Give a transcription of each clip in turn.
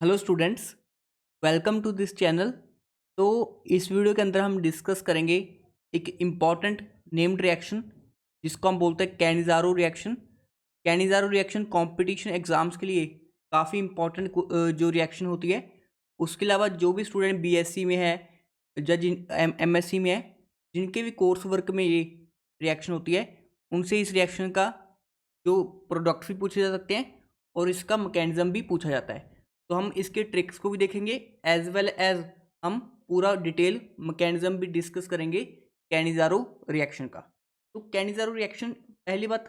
Hello students, welcome to this channel. तो इस video के अंदर हम डिस्कस करेंगे एक इम्पॉर्टेंट नेम्ड रिएक्शन जिसको हम बोलते हैं Cannizzaro reaction. Cannizzaro reaction competition exams के लिए काफ़ी इम्पॉर्टेंट जो रिएक्शन होती है। उसके अलावा जो भी स्टूडेंट बीएससी में है या जिन एमएससी में है, जिनके भी कोर्स वर्क में ये रिएक्शन होती है, उनसे इस रिएक्शन का जो प्रोडक्ट्स भी पूछे जा सकते हैं और इसका मैकेनिज्म भी पूछा जाता है। तो हम इसके ट्रिक्स को भी देखेंगे एज वेल एज हम पूरा डिटेल मैकेनिज्म भी डिस्कस करेंगे कैनिज़ारो रिएक्शन का। तो कैनिज़ारो रिएक्शन, पहली बात,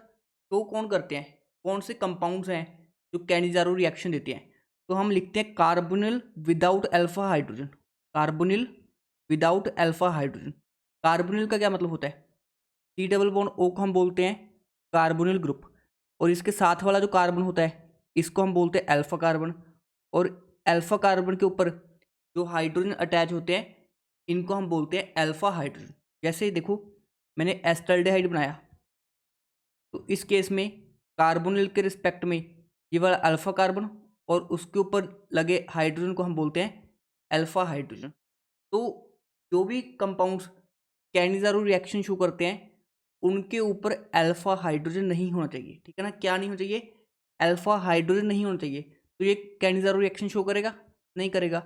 तो कौन करते हैं, कौन से कंपाउंड्स हैं जो कैनिज़ारो रिएक्शन देते हैं। तो हम लिखते हैं carbonyl without alpha hydrogen. Carbonyl without alpha hydrogen. Carbonyl का क्या मतलब होता है? सी डबल बॉन्ड ओ को हम बोलते हैं कार्बोनिल ग्रुप, और इसके साथ वाला जो कार्बन होता है इसको हम बोलते हैं अल्फा कार्बन। और अल्फा कार्बन के ऊपर जो हाइड्रोजन अटैच होते हैं इनको हम बोलते हैं अल्फा हाइड्रोजन। जैसे देखो, मैंने एस्टल्डेहाइड बनाया, तो इस केस में कार्बोनिल के रिस्पेक्ट में ये वाला अल्फा कार्बन और उसके ऊपर लगे हाइड्रोजन को हम बोलते हैं अल्फा हाइड्रोजन। तो जो भी कंपाउंड्स कैनिज़ारो रिएक्शन शो करते हैं उनके ऊपर अल्फा हाइड्रोजन नहीं होना चाहिए, ठीक है ना। क्या नहीं होना चाहिए? अल्फा हाइड्रोजन नहीं होना चाहिए। तो ये कैनिज़ारो रिएक्शन शो करेगा? नहीं करेगा।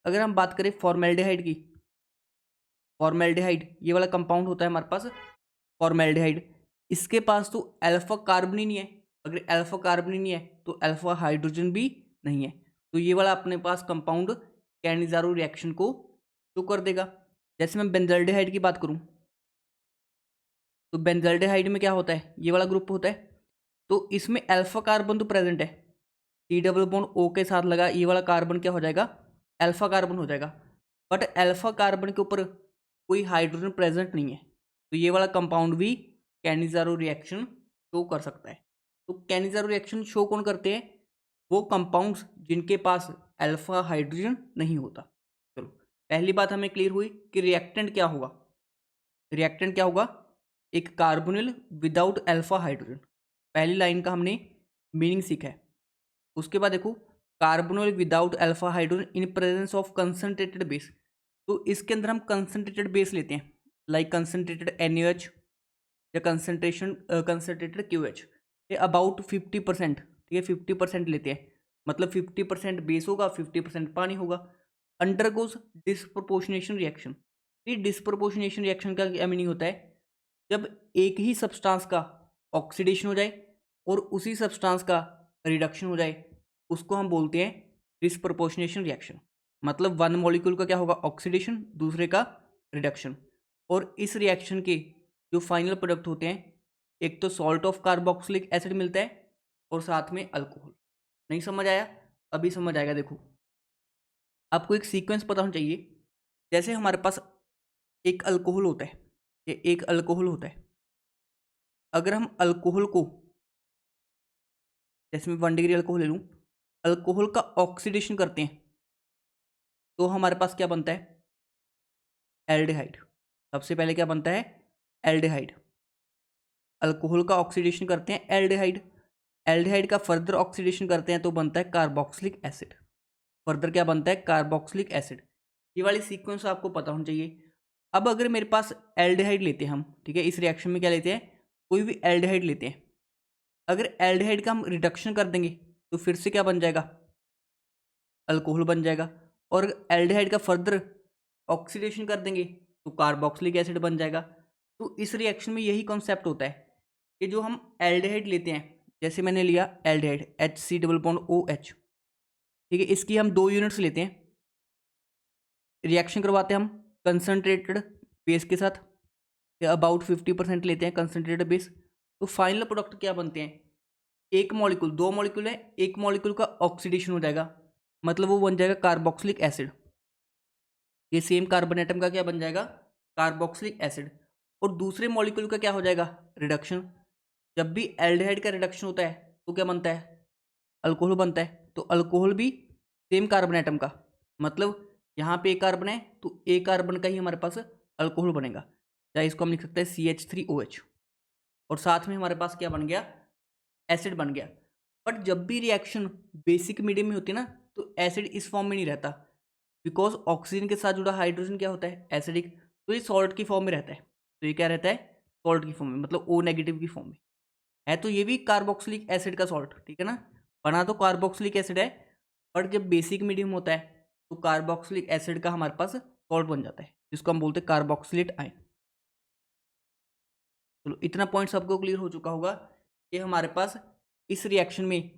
अगर हम बात करें फॉर्मेल्डिहाइड की, फॉर्मेल्डिहाइड ये वाला कंपाउंड होता है हमारे पास, फॉर्मेल्डिहाइड, इसके पास तो अल्फा कार्बन ही नहीं है। अगर अल्फा कार्बन ही नहीं है तो अल्फा हाइड्रोजन भी नहीं है। तो ये वाला अपने पास कंपाउंड कैनिज़ारो रिएक्शन को शो कर देगा। जैसे मैं बेंजल्डेहाइड की बात करूं, तो बेंजल्डेहाइड में क्या होता है? ये वाला ग्रुप होता है, तो इसमें अल्फा कार्बन तो प्रेजेंट है। सी डबल बॉन्ड ओ के साथ लगा ये वाला कार्बन क्या हो जाएगा? अल्फा कार्बन हो जाएगा। बट अल्फा कार्बन के ऊपर कोई हाइड्रोजन प्रेजेंट नहीं है, तो ये वाला कंपाउंड भी कैनिज़ारो रिएक्शन शो कर सकता है। तो कैनिज़ारो रिएक्शन शो कौन करते हैं? वो कंपाउंड्स जिनके पास अल्फा हाइड्रोजन नहीं होता। चलो, पहली बात हमें क्लियर हुई कि रिएक्टेंट क्या होगा। रिएक्टेंट क्या होगा? एक कार्बोनिल विदाउट अल्फा हाइड्रोजन। पहली लाइन का हमने मीनिंग सीखा है। उसके बाद देखो, carbonyl without alpha hydrogen in presence of concentrated base. तो इसके अंदर हम कंसनट्रेटेड बेस लेते हैं, लाइक कंसनट्रेटेड NaOH या कंसनट्रेटेड QH। ये अबाउट 50%, ठीक है, 50% लेते हैं। मतलब 50% बेस होगा, 50% पानी होगा। Undergoes disproportionation reaction. ये डिस्प्रोपोर्शनेशन रिएक्शन का क्या मीनिंग होता है? जब एक ही सब्सटेंस का ऑक्सीडेशन हो जाए और उसी सब्सटेंस का रिडक्शन हो जाए, उसको हम बोलते हैं डिस्प्रोपोर्शनेशन रिएक्शन। मतलब वन मॉलिक्यूल का क्या होगा? ऑक्सीडेशन, दूसरे का रिडक्शन। और इस रिएक्शन के जो फाइनल प्रोडक्ट होते हैं, एक तो सॉल्ट ऑफ कार्बोक्सिलिक एसिड मिलता है और साथ में अल्कोहल। नहीं समझ आया? अभी समझ आएगा। देखो, आपको एक सीक्वेंस पता होना चाहिए। जैसे हमारे पास एक अल्कोहल होता है, ये एक अल्कोहल होता है। अगर हम अल्कोहल को, जैसे मैं 1 डिग्री अल्कोहल ले लूँ, अल्कोहल का ऑक्सीडेशन करते हैं तो हमारे पास क्या बनता है? एल्डिहाइड। सबसे पहले क्या बनता है? एल्डिहाइड। अल्कोहल का ऑक्सीडेशन करते हैं एल्डिहाइड, एल्डिहाइड का फर्दर ऑक्सीडेशन करते हैं तो बनता है कार्बोक्सिलिक एसिड। फर्दर क्या बनता है? Carboxylic acid. ये वाली सीक्वेंस आपको पता होना चाहिए। अब अगर मेरे पास एल्डिहाइड लेते हैं हम, ठीक है, इस रिएक्शन में क्या लेते हैं? कोई भी एल्डिहाइड लेते हैं। अगर एल्डिहाइड का हम रिडक्शन कर देंगे तो फिर से क्या बन जाएगा? अल्कोहल बन जाएगा। और एल्डिहाइड का फर्दर ऑक्सीडेशन कर देंगे तो कार्बोक्सिलिक एसिड बन जाएगा। तो इस रिएक्शन में यही कॉन्सेप्ट होता है कि जो हम एल्डिहाइड लेते हैं, जैसे मैंने लिया aldehyde HC double bond OH, ठीक है, इसकी हम 2 यूनिट्स लेते हैं, रिएक्शन करवाते हैं हम कंसनट्रेटेड बेस के साथ, अबाउट 50% लेते हैं कंसनट्रेटेड बेस। तो फाइनल प्रोडक्ट क्या बनते हैं? एक मॉलिक्यूल, 2 मॉलिक्यूल है, एक मॉलिक्यूल का ऑक्सीडेशन हो जाएगा, मतलब वो बन जाएगा कार्बोक्सिलिक एसिड। ये सेम कार्बन एटम का क्या बन जाएगा? Carboxylic acid. और दूसरे मॉलिक्यूल का क्या हो जाएगा? रिडक्शन। जब भी एल्डिहाइड का रिडक्शन होता है तो क्या बनता है? अल्कोहल बनता है। तो अल्कोहल भी सेम कार्बन एटम का, मतलब यहाँ पे एक कार्बन है तो एक कार्बन का ही हमारे पास अल्कोहल बनेगा। चाहे इसको हम लिख सकते हैं CH3OH। और साथ में हमारे पास क्या बन गया? एसिड बन गया। बट जब भी रिएक्शन बेसिक मीडियम में होती है ना, तो एसिड इस फॉर्म में नहीं रहता, बिकॉज ऑक्सीजन के साथ जुड़ा हाइड्रोजन क्या होता है, एसिडिक, तो ये सॉल्ट की फॉर्म में रहता है। तो ये क्या रहता है, सॉल्ट की फॉर्म में, मतलब O नेगेटिव की फॉर्म में है। तो ये भी कार्बोक्सिलिक एसिड का सॉल्ट, ठीक है ना, बना तो कार्बोक्सिलिक एसिड है, बट जब बेसिक मीडियम होता है तो कार्बोक्सिलिक एसिड का हमारे पास सॉल्ट बन जाता है, जिसको हम बोलते हैं कार्बोक्सिलेट आयन। चलो इतना पॉइंट सबको क्लियर हो चुका होगा कि हमारे पास इस रिएक्शन में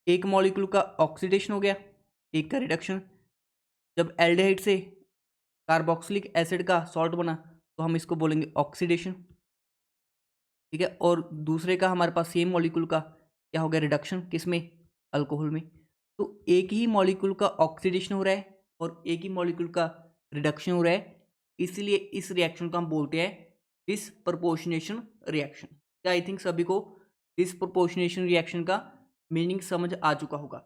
एक मॉलिक्यूल का ऑक्सीडेशन हो गया, एक का रिडक्शन। जब एल्डिहाइड से कार्बोक्सिलिक एसिड का सॉल्ट बना तो हम इसको बोलेंगे ऑक्सीडेशन, ठीक है। और दूसरे का हमारे पास सेम मॉलिक्यूल का क्या हो गया, रिडक्शन, किसमें, अल्कोहल में। तो एक ही मॉलिक्यूल का ऑक्सीडेशन हो रहा है और एक ही मॉलिक्यूल का रिडक्शन हो रहा है, इसलिए इस रिएक्शन को हम बोलते हैं डिसप्रपोर्शनेशन रिएक्शन। क्या आई थिंक सभी को डिसप्रपोर्शनेशन रिएक्शन का मीनिंग समझ आ चुका होगा।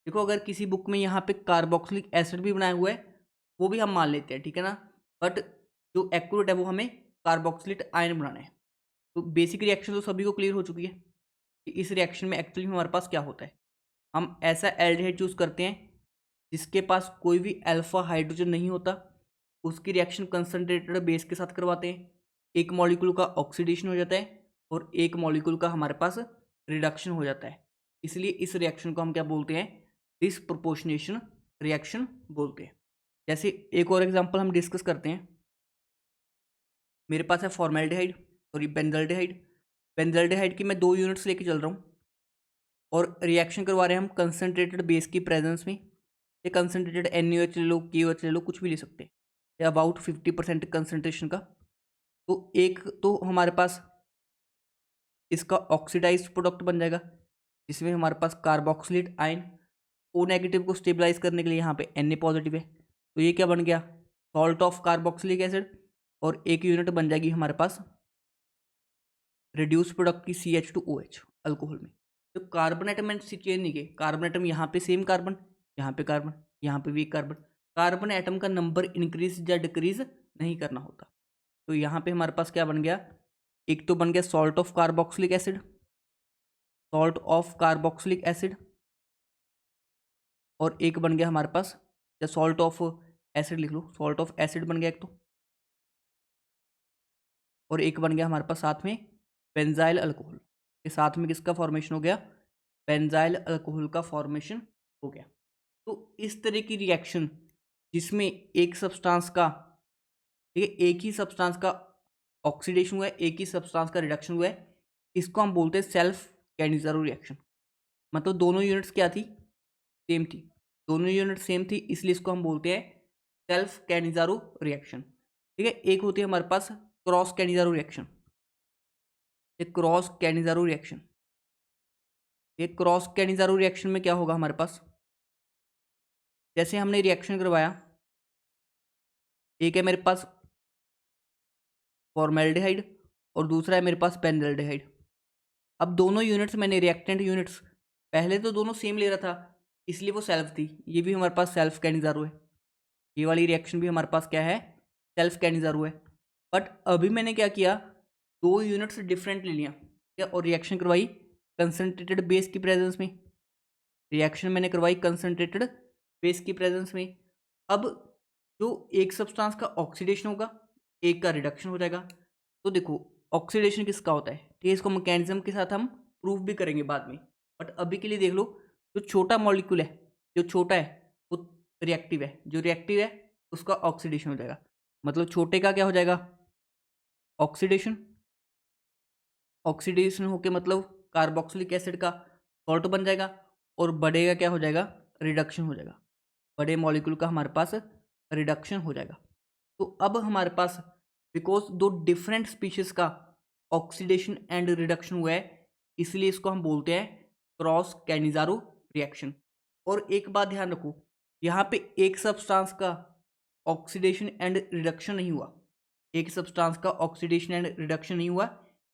देखो अगर किसी बुक में यहाँ पे कार्बोक्सिलिक एसिड भी बनाया हुआ है वो भी हम मान लेते हैं, ठीक है ना, बट जो एक्यूरेट है वो हमें कार्बोक्सिलेट आयन बनाना है। तो बेसिक रिएक्शन तो सभी को क्लियर हो चुकी है कि इस रिएक्शन में एक्चुअली हमारे पास क्या होता है। हम ऐसा एल्डिहाइड चूज करते हैं जिसके पास कोई भी अल्फा हाइड्रोजन नहीं होता, उसकी रिएक्शन कंसनट्रेटेड बेस के साथ करवाते हैं, एक मॉलिक्यूल का ऑक्सीडेशन हो जाता है और एक मॉलिक्यूल का हमारे पास रिडक्शन हो जाता है। इसलिए इस रिएक्शन को हम क्या बोलते हैं, डिसप्रपोर्शनेशन रिएक्शन बोलते हैं। जैसे एक और एग्जांपल हम डिस्कस करते हैं। मेरे पास है फॉर्मेल्डिहाइड और ये बेंजल्डिहाइड। बेंजल्डिहाइड की मैं 2 यूनिट्स लेके चल रहा हूँ और रिएक्शन करवा रहे हैं हम कंसनट्रेटेड बेस की प्रेजेंस में। ये कंसनट्रेटेड NaOH ले लो, KOH ले लो, कुछ भी ले सकते हैं, या अबाउट 50% कंसनट्रेशन का। तो एक तो हमारे पास इसका ऑक्सीडाइज्ड प्रोडक्ट बन जाएगा जिसमें हमारे पास कार्बोक्सिलेट आयन, O नेगेटिव को स्टेबलाइज करने के लिए यहाँ पे Na पॉजिटिव है, तो ये क्या बन गया, सॉल्ट ऑफ कार्बोक्सिलिक एसिड। और एक यूनिट बन जाएगी हमारे पास रिड्यूस प्रोडक्ट की CH2OH अल्कोहल में। तो कार्बन एटम मैंने चेंज नहीं किए, कार्बन एटम यहाँ पे सेम कार्बन, यहाँ पे कार्बन, यहाँ पे भी एक कार्बन। कार्बन एटम का नंबर इंक्रीज या डिक्रीज नहीं करना होता। तो यहाँ पे हमारे पास क्या बन गया, एक तो बन गया salt of carboxylic acid, salt of carboxylic acid, और एक बन गया हमारे पास, या सॉल्ट ऑफ एसिड लिख लो, सॉल्ट ऑफ एसिड बन गया एक तो, और एक बन गया हमारे पास साथ में बेंजाइल अल्कोहल के साथ में किसका फॉर्मेशन हो गया, बेंजाइल अल्कोहल का फॉर्मेशन हो गया। तो इस तरह की रिएक्शन जिसमें एक सब्सटेंस का, ठीक है, एक ही सब्सटेंस का ऑक्सीडेशन हुआ है, एक ही सब्सटेंस का रिडक्शन हुआ है, इसको हम बोलते हैं सेल्फ कैनिजारो रिएक्शन। मतलब दोनों यूनिट्स क्या थी, सेम थी, दोनों यूनिट सेम थी, इसलिए इसको हम बोलते हैं सेल्फ कैनिजारो रिएक्शन, ठीक है। एक होती है हमारे पास क्रॉस कैनिजारो रिएक्शन, एक क्रॉस कैनिजारो रिएक्शन। एक क्रॉस कैनिजारो रिएक्शन में क्या होगा हमारे पास, जैसे हमने रिएक्शन करवाया, एक है मेरे पास फॉर्मेल्डिहाइड और दूसरा है मेरे पास बेंजल्डिहाइड। अब दोनों यूनिट्स मैंने रिएक्टेंट यूनिट्स, पहले तो दोनों सेम ले रहा था इसलिए वो सेल्फ थी, ये भी हमारे पास सेल्फ कैनिजारो है, ये वाली रिएक्शन भी हमारे पास क्या है, सेल्फ कैनिजारो है। बट अभी मैंने क्या किया, 2 यूनिट्स डिफरेंट ले लिया क्या, और रिएक्शन करवाई कंसनट्रेटेड बेस की प्रेजेंस में, रिएक्शन मैंने करवाई कंसनट्रेटेड बेस की प्रेजेंस में। अब जो एक सब्सटेंस का ऑक्सीडेशन होगा, एक का रिडक्शन हो जाएगा। तो देखो ऑक्सीडेशन किसका होता है, ठीक है, इसको मैकेनिज्म के साथ हम प्रूव भी करेंगे बाद में, बट अभी के लिए देख लो, जो छोटा मॉलिक्यूल है, जो छोटा है वो रिएक्टिव है, जो रिएक्टिव है उसका ऑक्सीडेशन हो जाएगा। मतलब छोटे का क्या हो जाएगा, ऑक्सीडेशन, ऑक्सीडेशन होके मतलब कार्बोक्सिलिक एसिड का सॉल्ट बन जाएगा, और बड़े का क्या हो जाएगा, रिडक्शन हो जाएगा, बड़े मॉलिक्यूल का हमारे पास रिडक्शन हो जाएगा। तो अब हमारे पास बिकॉज 2 डिफरेंट स्पीशीज का ऑक्सीडेशन एंड रिडक्शन हुआ है, इसलिए इसको हम बोलते हैं क्रॉस कैनिजारो रिएक्शन। और एक बात ध्यान रखो, यहाँ पे एक सब्सटेंस का ऑक्सीडेशन एंड रिडक्शन नहीं हुआ, एक सब्सटेंस का ऑक्सीडेशन एंड रिडक्शन नहीं हुआ,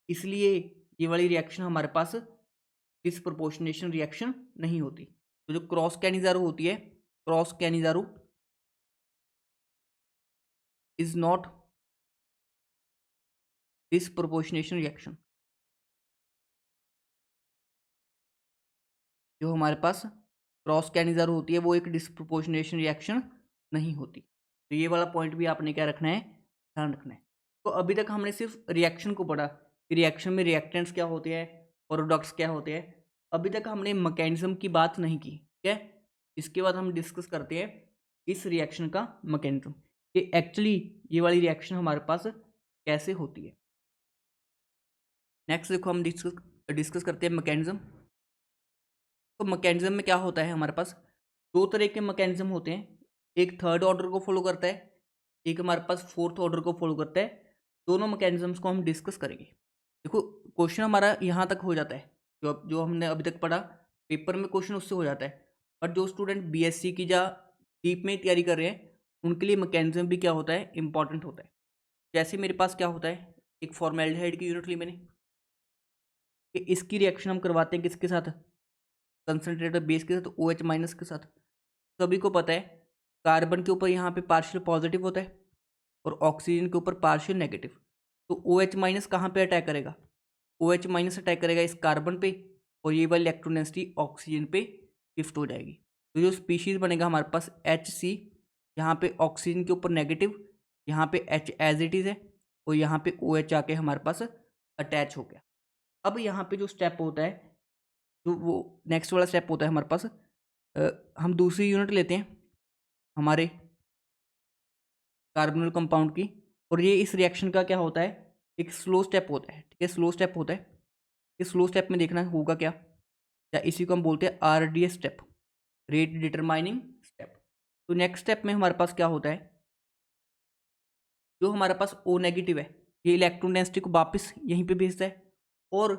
इसलिए ये वाली रिएक्शन हमारे पास डिसप्रपोर्शनेशन रिएक्शन नहीं होती। तो जो क्रॉस कैनिजारो होती है, cross Cannizzaro is not disproportionation reaction. जो हमारे पास क्रॉस कैनिजार होती है वो एक डिस्प्रोपोर्शनेशन रिएक्शन नहीं होती। तो ये वाला पॉइंट भी आपने क्या रखना है, ध्यान रखना है। तो अभी तक हमने सिर्फ रिएक्शन को पढ़ा कि रिएक्शन में रिएक्टेंट्स क्या होते हैं, प्रोडक्ट्स क्या होते हैं। अभी तक हमने मैकेनिज्म की बात नहीं की, ठीक है। इसके बाद हम डिस्कस करते हैं इस रिएक्शन का मैकेनिज्म कि एक्चुअली ये वाली रिएक्शन हमारे पास कैसे होती है। नेक्स्ट देखो हम डिस्कस करते हैं मैकेनिज्म। तो मैकेनिज्म में क्या होता है, हमारे पास दो तरह के मैकेनिज्म होते हैं। एक थर्ड ऑर्डर को फॉलो करता है, एक हमारे पास फोर्थ ऑर्डर को फॉलो करता है। दोनों मैकेनिज्म्स को हम डिस्कस करेंगे। देखो क्वेश्चन हमारा यहाँ तक हो जाता है, जो हमने अभी तक पढ़ा पेपर में क्वेश्चन उससे हो जाता है। बट जो स्टूडेंट बीएससी की या डीप में तैयारी कर रहे हैं उनके लिए मैकेनिज्म भी क्या होता है, इंपॉर्टेंट होता है। जैसे मेरे पास क्या होता है, एक फॉर्मेल्डिहाइड की यूनिट ली मैंने कि इसकी रिएक्शन हम करवाते हैं किसके साथ, कंसनट्रेटेड बेस के साथ, OH माइनस के साथ। सभी को पता है कार्बन के ऊपर यहाँ पे पार्शियल पॉजिटिव होता है और ऑक्सीजन के ऊपर पार्शियल नेगेटिव। तो OH माइनस कहाँ पे अटैक करेगा, OH माइनस अटैक करेगा इस कार्बन पे और ये वाली इलेक्ट्रोनेसिटी ऑक्सीजन पे शिफ्ट हो जाएगी। तो जो स्पीशीज बनेगा हमारे पास HC, यहाँ पे ऑक्सीजन के ऊपर नेगेटिव, यहाँ पे H एज इट इज़ है और यहाँ पे OH आके हमारे पास अटैच हो गया। अब यहाँ पे जो स्टेप होता है, जो वो नेक्स्ट वाला स्टेप होता है हमारे पास, हम दूसरी यूनिट लेते हैं हमारे कार्बोनिल कंपाउंड की, और ये इस रिएक्शन का क्या होता है, एक स्लो स्टेप होता है, ठीक है, स्लो स्टेप होता है। इस स्लो स्टेप में देखना होगा क्या, या इसी को हम बोलते हैं RDS step, rate determining step. तो नेक्स्ट स्टेप में हमारे पास क्या होता है, जो हमारे पास O नेगेटिव है ये इलेक्ट्रॉन डेंसिटी को वापस यहीं पे भेजता है। और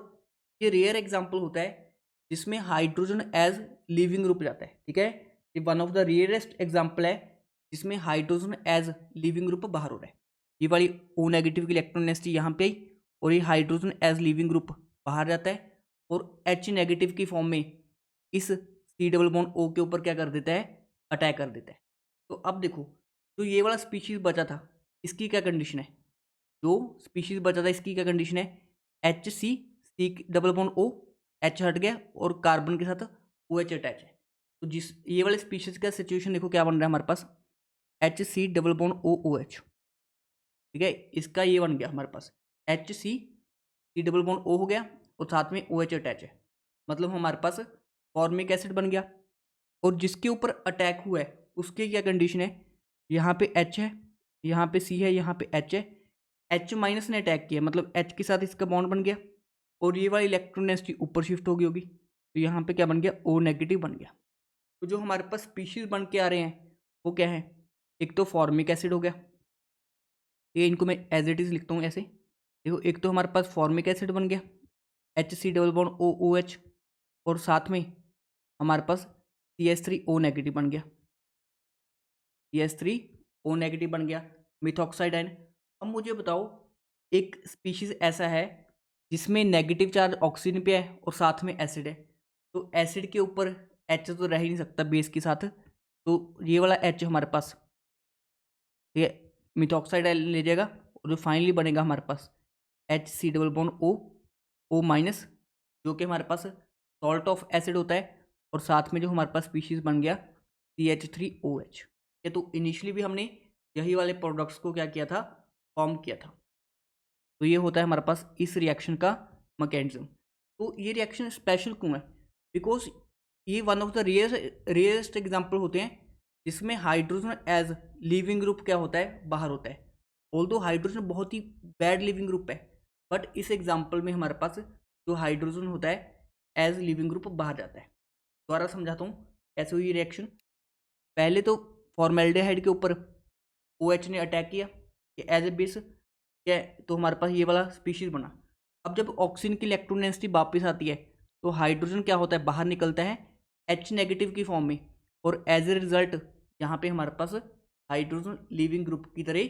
ये रेयर एग्जांपल होता है जिसमें हाइड्रोजन एज लिविंग ग्रुप जाता है, ठीक है। ये one of the rarest example है जिसमें हाइड्रोजन एज लिविंग ग्रुप बाहर हो रहा है। ये वाली O नेगेटिव की इलेक्ट्रॉन डेंसिटी यहाँ पे आई और ये हाइड्रोजन एज लिविंग ग्रुप बाहर जाता है और H नेगेटिव की फॉर्म में इस C डबल बॉन्ड O के ऊपर क्या कर देता है, अटैक कर देता है। तो अब देखो जो ये वाला स्पीशीज बचा था इसकी क्या कंडीशन है, जो स्पीशीज बचा था इसकी क्या कंडीशन है, C double bond O, H हट गया और कार्बन के साथ OH अटैच है। तो जिस ये वाले स्पीशीज का सिचुएशन देखो क्या बन रहा है हमारे पास, HC डबल बॉन्ड OOH, ठीक है। इसका ये बन गया हमारे पास HC डबल बॉन्ड O हो गया और साथ में OH अटैच है, मतलब हमारे पास फॉर्मिक एसिड बन गया। और जिसके ऊपर अटैक हुआ है उसकी क्या कंडीशन है, यहाँ पे H है, यहाँ पे C है, यहाँ पे H है। H माइनस ने अटैक किया मतलब H के साथ इसका बॉन्ड बन गया और ये वाली इलेक्ट्रॉन डेंसिटी ऊपर शिफ्ट हो गई होगी, तो यहाँ पे क्या बन गया, O नेगेटिव बन गया। तो जो हमारे पास स्पीशीज बन के आ रहे हैं वो क्या है, एक तो फॉर्मिक एसिड हो गया, ये इनको मैं एज इट इज़ लिखता हूँ ऐसे। देखो एक तो हमारे पास फॉर्मिक एसिड बन गया HC डबल बॉन्ड OOH और साथ में हमारे पास CH3O नेगेटिव बन गया, CH3O नेगेटिव बन गया, मिथॉक्साइड आयन। अब मुझे बताओ एक स्पीशीज ऐसा है जिसमें नेगेटिव चार्ज ऑक्सीजन पे है और साथ में एसिड है, तो एसिड के ऊपर H तो रह ही नहीं सकता बेस के साथ, तो ये वाला H हमारे पास ये मिथॉक्साइड आयन ले जाएगा और जो फाइनली बनेगा हमारे पास HC double bond O minus, जो कि हमारे पास सॉल्ट ऑफ एसिड होता है और साथ में जो हमारे पास स्पीशीज बन गया CH3OH। ये तो इनिशियली भी हमने यही वाले प्रोडक्ट्स को क्या किया था, फॉर्म किया था। तो ये होता है हमारे पास इस रिएक्शन का मैकेनिज्म। तो ये रिएक्शन स्पेशल क्यों है, बिकॉज ये one of the rarest example होते हैं जिसमें हाइड्रोजन एज लिविंग ग्रुप क्या होता है, बाहर होता है। ऑल्दो हाइड्रोजन बहुत ही बैड लिविंग ग्रुप है, बट इस एग्जाम्पल में हमारे पास जो हाइड्रोजन होता है एज लिविंग ग्रुप बाहर जाता है। दोबारा समझाता हूँ कैसे हुई रिएक्शन। पहले तो फॉर्मेल्डिहाइड के ऊपर OH ने अटैक किया कि एज ए बेस क्या है, तो हमारे पास ये वाला स्पीशीज बना। अब जब ऑक्सीजन की इलेक्ट्रॉन डेंसिटी वापस आती है तो हाइड्रोजन क्या होता है, बाहर निकलता है H नेगेटिव की फॉर्म में और एज ए रिजल्ट यहाँ पे हमारे पास हाइड्रोजन लिविंग ग्रुप की तरह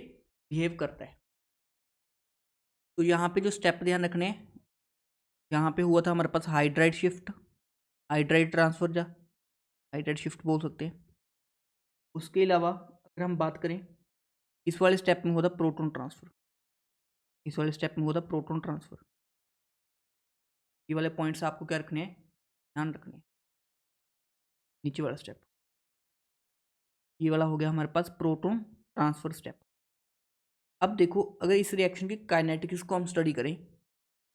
बिहेव करता है। तो यहाँ पे जो स्टेप ध्यान रखने हैं, यहाँ पे हुआ था हमारे पास हाइड्राइड शिफ्ट, हाइड्राइड ट्रांसफर, या हाइड्राइड शिफ्ट बोल सकते हैं। उसके अलावा अगर हम बात करें इस वाले स्टेप में होता प्रोटॉन ट्रांसफर, इस वाले स्टेप में होता प्रोटॉन ट्रांसफर। ये वाले पॉइंट्स आपको क्या रखने हैं, ध्यान रखने हैं। नीचे वाला स्टेप, ये वाला हो गया हमारे पास प्रोटॉन ट्रांसफर स्टेप। अब देखो अगर इस रिएक्शन की काइनेटिक्स को हम स्टडी करें,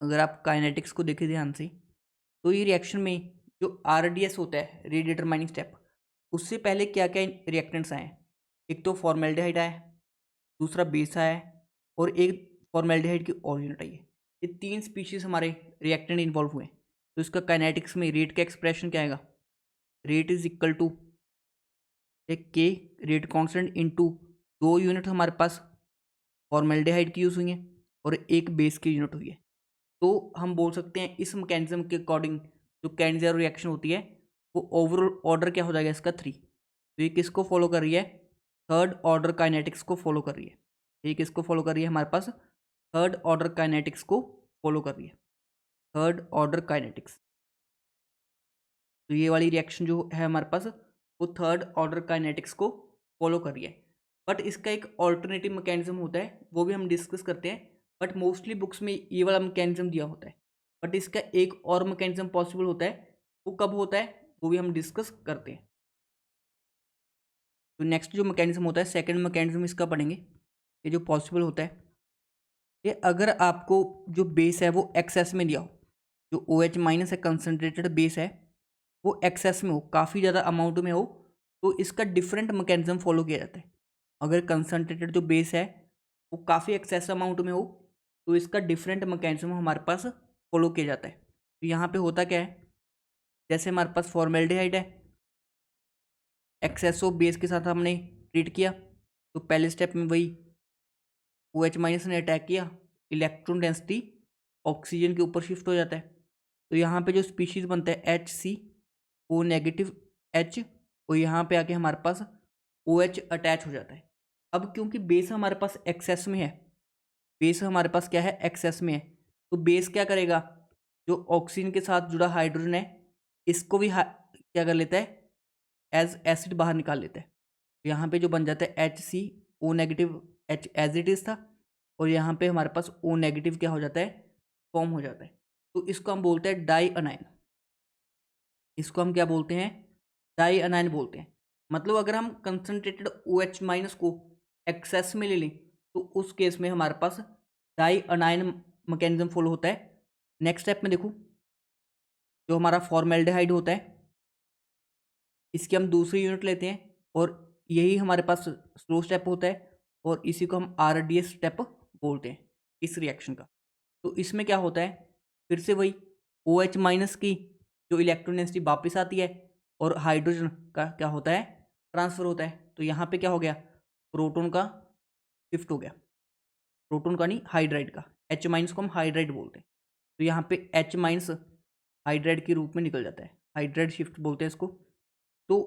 अगर आप काइनेटिक्स को देखें ध्यान से, तो ये रिएक्शन में जो RDS होता है, रीडिटरमाइनिंग स्टेप, उससे पहले क्या क्या रिएक्टेंट्स आए हैं। एक तो फॉर्मेल्डिहाइड आया, दूसरा बेस आया है, और एक फॉर्मेल्डिहाइड की और यूनिट आई है। ये 3 स्पीशीज हमारे रिएक्टेंट इन्वॉल्व हुए हैं। तो इसका काइनेटिक्स में रेट का एक्सप्रेशन क्या आएगा, रेट इज इक्वल टू एक के रेट कांस्टेंट इनटू 2 यूनिट हमारे पास फॉर्मेल्डिहाइड की यूज़ हुई है और एक बेस की यूनिट हुई है। तो हम बोल सकते हैं इस मैकेनिज्म के अकॉर्डिंग जो कैन-ज़ीरो रिएक्शन होती है वो ओवरऑल ऑर्डर क्या हो जाएगा इसका 3। तो ये किसको फॉलो कर रही है, थर्ड ऑर्डर काइनेटिक्स को फॉलो कर रही है। ये किसको फॉलो कर रही है, हमारे पास थर्ड ऑर्डर काइनेटिक्स को फॉलो कर रही है, थर्ड ऑर्डर काइनेटिक्स। तो ये वाली रिएक्शन जो है हमारे पास वो थर्ड ऑर्डर काइनेटिक्स को फॉलो कर रही है। बट इसका एक ऑल्टरनेटिव मैकेनिज्म होता है, वो भी हम डिस्कस करते हैं। बट मोस्टली बुक्स में ये वाला मैकेनिज्म दिया होता है, बट इसका एक और मैकेनिज्म पॉसिबल होता है। वो कब होता है वो भी हम डिस्कस करते हैं। तो नेक्स्ट जो मैकेनिज्म होता है, सेकंड मैकेनिज्म इसका पढ़ेंगे। ये जो पॉसिबल होता है, ये अगर आपको जो बेस है वो एक्सेस में दिया हो, जो OH माइनस है कंसनट्रेटेड बेस है वो एक्सेस में हो, काफ़ी ज़्यादा अमाउंट में हो, तो इसका डिफरेंट मैकेनिज्म फॉलो किया जाता है। अगर कंसनट्रेटेड जो बेस है वो काफ़ी एक्सेस अमाउंट में हो तो इसका डिफरेंट मैकेनिज्म हमारे पास फॉलो किया जाता है। तो यहाँ पे होता क्या है, जैसे हमारे पास फॉर्मेल्डिहाइड है, एक्सेसो बेस के साथ हमने ट्रीट किया, तो पहले स्टेप में वही OH माइनस ने अटैक किया, इलेक्ट्रॉन डेंसिटी ऑक्सीजन के ऊपर शिफ्ट हो जाता है। तो यहाँ पे जो स्पीशीज बनता है HCO नेगेटिव H, और यहाँ पे आके हमारे पास OH अटैच हो जाता है। अब क्योंकि बेस हमारे पास एक्सेस में है, बेस हमारे पास क्या है, एक्सेस में है, तो बेस क्या करेगा, जो ऑक्सीजन के साथ जुड़ा हाइड्रोजन है इसको भी क्या कर लेता है, एज एसिड बाहर निकाल लेता है। तो यहाँ पे जो बन जाता है HCO negative H as it is था, और यहाँ पे हमारे पास O नेगेटिव क्या हो जाता है, फॉर्म हो जाता है। तो इसको हम बोलते हैं डाई अनायन। इसको हम क्या बोलते हैं, डाई अनायन बोलते हैं। मतलब अगर हम कंसनट्रेटेड OH माइनस को एक्सेस में ले लें तो उस केस में हमारे पास डाई अनायन मैकेनिज्म फॉलो होता है। नेक्स्ट स्टेप में देखो, जो हमारा फॉर्मेल्डिहाइड होता है इसकी हम दूसरी यूनिट लेते हैं, और यही हमारे पास स्लो स्टेप होता है, और इसी को हम RDS स्टेप बोलते हैं इस रिएक्शन का। तो इसमें क्या होता है, फिर से वही OH माइनस की जो इलेक्ट्रॉन डेंसिटी वापस आती है, और हाइड्रोजन का क्या होता है, ट्रांसफ़र होता है। तो यहाँ पे क्या हो गया, प्रोटॉन का शिफ्ट हो गया, प्रोटॉन का नहीं हाइड्राइड का, H माइनस को हम हाइड्राइड बोलते हैं। तो यहाँ पे H माइनस हाइड्राइड के रूप में निकल जाता है, हाइड्राइड शिफ्ट बोलते हैं इसको। तो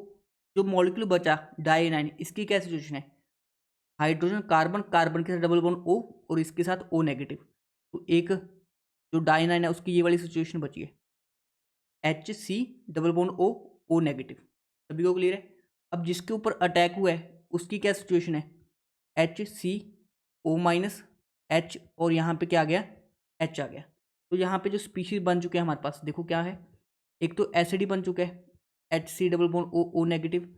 जो मॉलिक्यूल बचा डाइनाइन, इसकी क्या सिचुएशन है, हाइड्रोजन कार्बन, कार्बन के साथ डबल बॉन्ड O और इसके साथ O नेगेटिव। तो एक जो डाइनाइन है उसकी ये वाली सिचुएशन बची है, HC double bond O negative. सभी को क्लियर है। अब जिसके ऊपर अटैक हुआ है उसकी क्या सिचुएशन है, HCO माइनस H, और यहाँ पे क्या आ गया, H आ गया। तो यहाँ पे जो स्पीशीज बन चुके हैं हमारे पास, देखो क्या है, एक तो एसिड बन चुका है HC double bond O negative,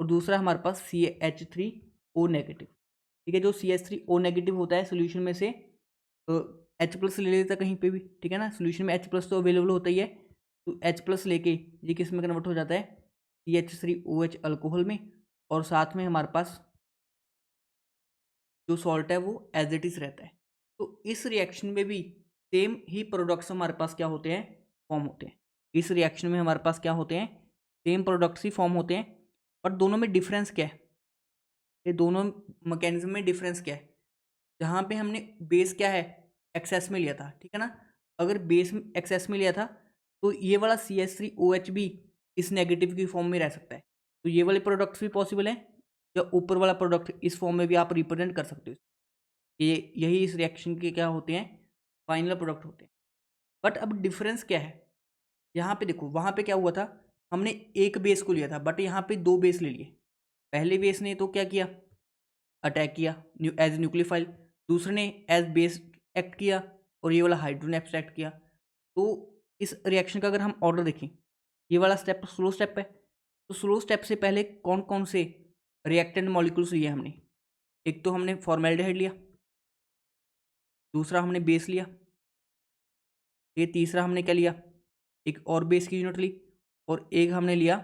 और दूसरा हमारे पास CH3O नेगेटिव। ठीक है, जो CH3O नेगेटिव होता है सोल्यूशन में से H प्लस ले लेता कहीं पे भी, ठीक है ना, सोल्यूशन में H प्लस तो अवेलेबल होता ही है। तो H प्लस लेके ये किस में कन्वर्ट हो जाता है, CH3OH अल्कोहल में, और साथ में हमारे पास जो सॉल्ट है वो एज इट इज़ रहता है। तो इस रिएक्शन में भी सेम ही प्रोडक्ट्स हमारे पास क्या होते हैं, फॉर्म होते हैं। इस रिएक्शन में हमारे पास क्या होते हैं, सेम प्रोडक्ट्स ही फॉर्म होते हैं। पर दोनों में डिफरेंस क्या है, ये दोनों मैकेनिज्म में डिफरेंस क्या है, जहाँ पे हमने बेस क्या है, एक्सेस में लिया था, ठीक है ना। अगर बेस एक्सेस में लिया था तो ये वाला CH3OH भी इस नेगेटिव की फॉर्म में रह सकता है। तो ये वाले प्रोडक्ट्स भी पॉसिबल हैं, या ऊपर वाला प्रोडक्ट इस फॉर्म में भी आप रिप्रेजेंट कर सकते हो। ये यही इस रिएक्शन के क्या होते हैं, फाइनल प्रोडक्ट होते हैं। बट अब डिफरेंस क्या है, यहाँ पे देखो, वहाँ पे क्या हुआ था, हमने एक बेस को लिया था, बट यहाँ पे 2 बेस ले लिए। पहले बेस ने तो क्या किया, अटैक किया एज न्यूक्लियोफाइल, दूसरे ने एज बेस एक्ट किया, और ये वाला हाइड्रोजन एक्सट्रैक्ट किया। तो इस रिएक्शन का अगर हम ऑर्डर देखें, ये वाला स्टेप स्लो स्टेप है, तो स्लो स्टेप से पहले कौन कौन से रिएक्टेंट मॉलिक्यूल्स लिए हमने? एक तो हमने फॉर्मेल्डिहाइड लिया, दूसरा हमने बेस लिया, ये तीसरा हमने क्या लिया, एक और बेस की यूनिट ली, और एक हमने लिया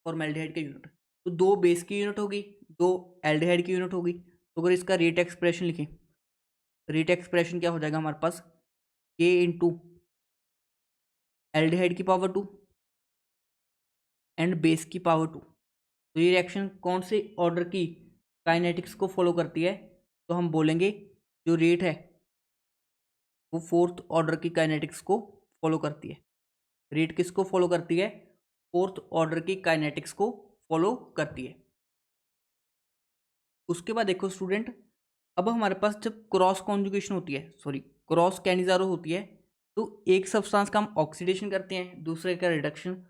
फॉर्मेल्डिहाइड का यूनिट। तो दो बेस की यूनिट होगी, दो एल्डिहाइड की यूनिट होगी। तो अगर इसका रेट एक्सप्रेशन लिखें, रेट एक्सप्रेशन क्या हो जाएगा हमारे पास, के इंटू एल्डिहाइड की पावर 2 एंड बेस की पावर 2। तो ये रिएक्शन कौन से ऑर्डर की काइनेटिक्स को फॉलो करती है? तो हम बोलेंगे जो रेट है वो फोर्थ ऑर्डर की काइनेटिक्स को फॉलो करती है। रेट किसको फॉलो करती है? फोर्थ ऑर्डर की काइनेटिक्स को फॉलो करती है। उसके बाद देखो स्टूडेंट, अब हमारे पास जब क्रॉस कॉन्जुगेशन होती है, सॉरी क्रॉस कैनिजारो होती है, तो एक सब्सटेंस का हम ऑक्सीडेशन करते हैं, दूसरे का रिडक्शन।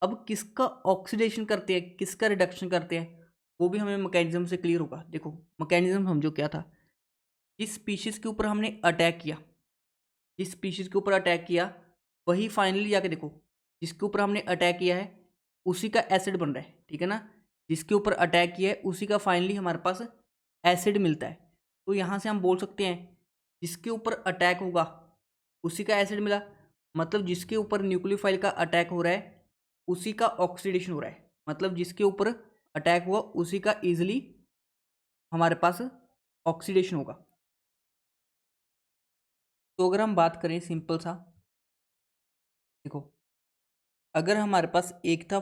अब किसका ऑक्सीडेशन करते हैं, किसका रिडक्शन करते हैं, वो भी हमें मैकेनिज्म से क्लियर होगा। देखो मैकेनिज्म समझो क्या था, जिस स्पीशीज के ऊपर हमने अटैक किया, जिस स्पीशीज के ऊपर अटैक किया वही फाइनली जाके देखो जिसके ऊपर हमने अटैक किया है उसी का एसिड बन रहा है, ठीक है ना। जिसके ऊपर अटैक किया है उसी का फाइनली हमारे पास एसिड मिलता है। तो यहाँ से हम बोल सकते हैं जिसके ऊपर अटैक होगा उसी का एसिड मिला, मतलब जिसके ऊपर न्यूक्लियोफाइल का अटैक हो रहा है उसी का ऑक्सीडेशन हो रहा है, मतलब जिसके ऊपर अटैक हुआ उसी का इजिली हमारे पास ऑक्सीडेशन होगा। तो अगर हम बात करें सिंपल सा, देखो अगर हमारे पास एक था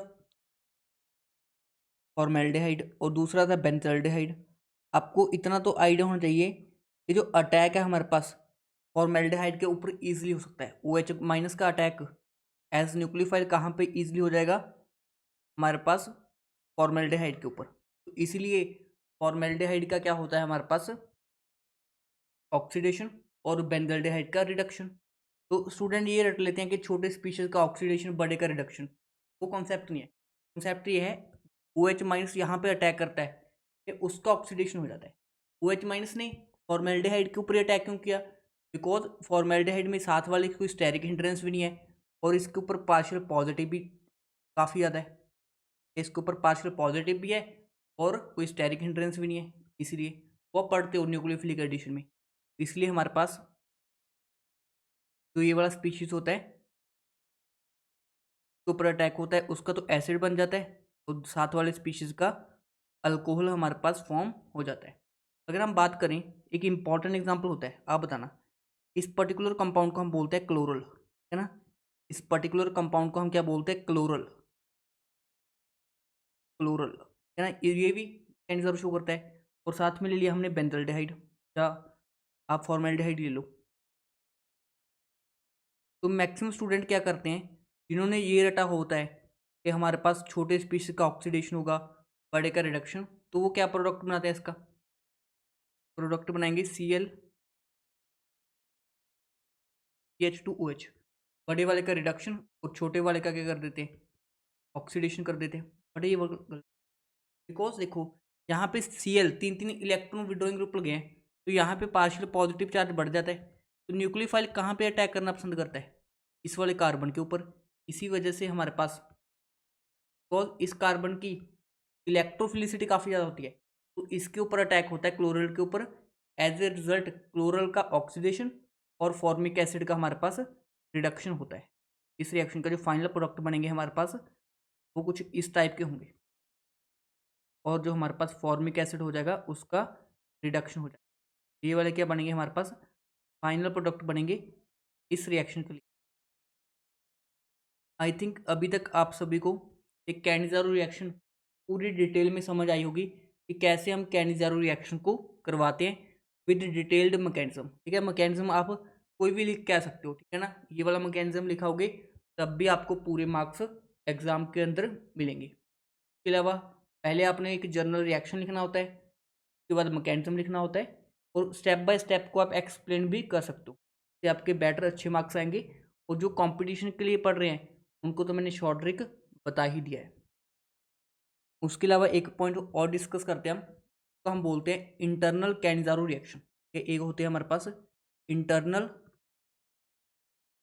फॉर्मेल्डिहाइड और दूसरा था बेंजल्डिहाइड, आपको इतना तो आइडिया होना चाहिए कि जो अटैक है हमारे पास फॉर्मेल्डिहाइड के ऊपर इजीली हो सकता है। OH माइनस का अटैक एज न्यूक्लियोफाइल कहाँ पे इजीली हो जाएगा? हमारे पास फॉर्मेल्डिहाइड के ऊपर। तो इसीलिए फॉर्मेल्डिहाइड का क्या होता है हमारे पास, ऑक्सीडेशन, और बेंजल्डिहाइड का रिडक्शन। तो स्टूडेंट ये रट लेते हैं कि छोटे स्पीशीज का ऑक्सीडेशन बड़े का रिडक्शन, वो कॉन्सेप्ट नहीं है। कॉन्सेप्ट ये है OH माइनस यहाँ पे अटैक करता है कि उसका ऑक्सीडेशन हो जाता है। OH माइनस ने फॉर्मेल्डिहाइड के ऊपर अटैक क्यों किया? बिकॉज फॉर्मेल्डिहाइड में साथ वाले की कोई स्टेरिक हिंड्रेंस भी नहीं है और इसके ऊपर पार्शियल पॉजिटिव भी काफ़ी ज़्यादा है। इसके ऊपर पार्शियल पॉजिटिव भी है और कोई स्टेरिक हिंड्रेंस भी नहीं है, इसलिए वो पढ़ते हो न्यूक्लियोफिलिक एडिशन में। इसलिए हमारे पास जो ये वाला स्पीशीज होता है के ऊपर अटैक होता है उसका तो एसिड बन जाता है और साथ वाले स्पीशीज का अल्कोहल हमारे पास फॉर्म हो जाता है। अगर हम बात करें, एक इंपॉर्टेंट एग्जांपल होता है, आप बताना इस पर्टिकुलर कंपाउंड को हम बोलते हैं क्लोरल, है ना। इस पर्टिकुलर कंपाउंड को हम क्या बोलते हैं? क्लोरल, क्लोरल, है ना। ये भी कैंसर शो करता है। और साथ में ले लिया हमने बेंजल्डिहाइड या आप फॉर्मेल्डिहाइड ले लो। तो मैक्सिमम स्टूडेंट क्या करते हैं जिन्होंने ये रटा होता है कि हमारे पास छोटे स्पीशीज का ऑक्सीडेशन होगा बड़े का रिडक्शन, तो वो क्या प्रोडक्ट बनाते हैं? इसका प्रोडक्ट बनाएंगे ClCH2OH। बड़े वाले का रिडक्शन और छोटे वाले का क्या कर देते हैं? ऑक्सीडेशन कर देते हैं। बट ये बिकॉज देखो यहाँ पे Cl तीन तीन इलेक्ट्रॉन विड्रॉइंग ग्रुप लगे हैं, तो यहाँ पे पार्शियल पॉजिटिव चार्ज बढ़ जाता है। तो न्यूक्लियोफाइल कहाँ पे अटैक करना पसंद करता है? इस वाले कार्बन के ऊपर। इसी वजह से हमारे पास, बिकॉज इस कार्बन की इलेक्ट्रोफिलिसिटी काफ़ी ज़्यादा होती है, तो इसके ऊपर अटैक होता है क्लोरल के ऊपर। एज ए रिजल्ट क्लोरल का ऑक्सीडेशन और फॉर्मिक एसिड का हमारे पास रिडक्शन होता है। इस रिएक्शन का जो फाइनल प्रोडक्ट बनेंगे हमारे पास वो कुछ इस टाइप के होंगे, और जो हमारे पास फॉर्मिक एसिड हो जाएगा उसका रिडक्शन हो जाएगा। ये वाले क्या बनेंगे हमारे पास? फाइनल प्रोडक्ट बनेंगे इस रिएक्शन के लिए। आई थिंक अभी तक आप सभी को एक कैनिज़ारो रिएक्शन पूरी डिटेल में समझ आई होगी कि कैसे हम कैनिज़ारो रिएक्शन को करवाते हैं विद डिटेल्ड मैकेनिज्म। ठीक है, मैकेनिज्म आप कोई भी लिख के आ सकते हो, ठीक है ना। ये वाला मैकेनिज्म लिखाओगे तब भी आपको पूरे मार्क्स एग्जाम के अंदर मिलेंगे। इसके अलावा पहले आपने एक जर्नल रिएक्शन लिखना होता है, उसके बाद मैकेनिज्म लिखना होता है, और स्टेप बाय स्टेप को आप एक्सप्लेन भी कर सकते हो, इससे आपके बेटर अच्छे मार्क्स आएंगे। और जो कंपटीशन के लिए पढ़ रहे हैं उनको तो मैंने शॉर्ट ट्रिक बता ही दिया है। उसके अलावा एक पॉइंट और डिस्कस करते हैं हम, तो हम बोलते हैं इंटरनल कैनिज़ारो रिएक्शन। एक होते हैं हमारे पास इंटरनल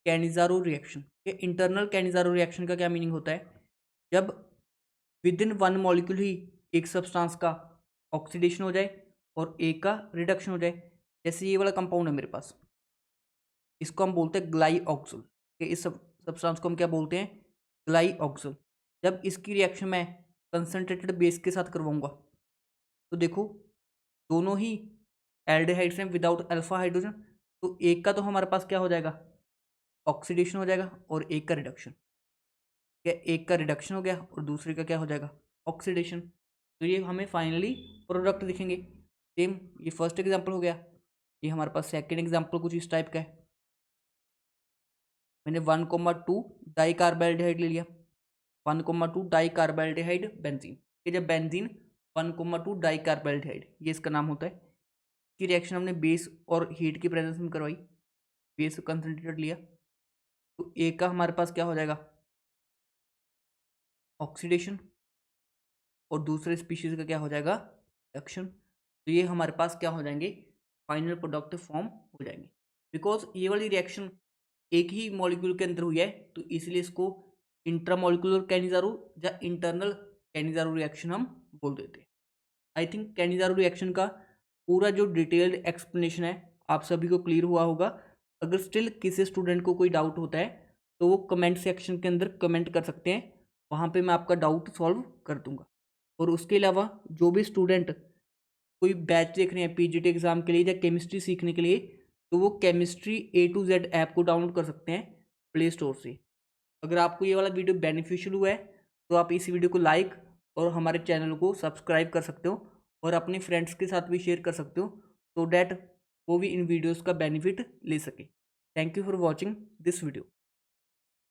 कैनिज़ारो रिएक्शन। ये इंटरनल कैनिज़ारो रिएक्शन का क्या मीनिंग होता है? जब विद इन वन मॉलिक्यूल ही एक सब्सटेंस का ऑक्सीडेशन हो जाए और एक का रिडक्शन हो जाए। जैसे ये वाला कंपाउंड है मेरे पास, इसको हम बोलते हैं ग्लाइऑक्सल। इस सब्सटेंस को हम क्या बोलते हैं, ग्लाइऑक्सल। जब इसकी रिएक्शन मैं कंसनट्रेटेड बेस के साथ करवाऊंगा तो देखो दोनों ही एल्डिहाइड्स हैं विदाउट अल्फा हाइड्रोजन, तो एक का तो हमारे पास क्या हो जाएगा, ऑक्सीडेशन हो जाएगा और एक का रिडक्शन। क्या एक का रिडक्शन हो गया और दूसरे का क्या हो जाएगा, ऑक्सीडेशन। तो ये हमें फाइनली प्रोडक्ट दिखेंगे। सेम ये फर्स्ट एग्जांपल हो गया, ये हमारे पास सेकंड एग्जांपल कुछ इस टाइप का है। मैंने 1,2 डाई कार्बोल्डिहाइड ले लिया, 1,2 डाई कार्बोल्डिहाइड बेंजीन। ये जब बेंजीन 1,2 डाई कार्बोल्डिहाइड, ये इसका नाम होता है। की रिएक्शन हमने बेस और हीट की प्रेजेंस में करवाई, बेस कंसनट्रेटेड लिया, तो एक का हमारे पास क्या हो जाएगा, ऑक्सीडेशन, और दूसरे स्पीशीज का क्या हो जाएगा, रिडक्शन। तो ये हमारे पास क्या हो जाएंगे, फाइनल प्रोडक्ट फॉर्म हो जाएंगे। बिकॉज ये वाली रिएक्शन एक ही मॉलिक्यूल के अंदर हुई है तो इसलिए इसको इंट्रामोलिकुलर कैनिजारू या इंटरनल कैनिजारू रिएक्शन हम बोल देते हैं। आई थिंक कैनिजारू रिएक्शन का पूरा जो डिटेल्ड एक्सप्लेनेशन है आप सभी को क्लियर हुआ होगा। अगर स्टिल किसी स्टूडेंट को कोई डाउट होता है तो वो कमेंट सेक्शन के अंदर कमेंट कर सकते हैं, वहाँ पे मैं आपका डाउट सॉल्व कर दूंगा। और उसके अलावा जो भी स्टूडेंट कोई बैच देख रहे हैं पीजीटी एग्जाम के लिए या केमिस्ट्री सीखने के लिए, तो वो chemistry A to Z app को डाउनलोड कर सकते हैं प्ले स्टोर से। अगर आपको ये वाला वीडियो बेनिफिशियल हुआ है तो आप इस वीडियो को लाइक और हमारे चैनल को सब्सक्राइब कर सकते हो और अपने फ्रेंड्स के साथ भी शेयर कर सकते हो, सो डैट वो भी इन वीडियोज़ का बेनिफिट ले सके। Thank you for watching this video.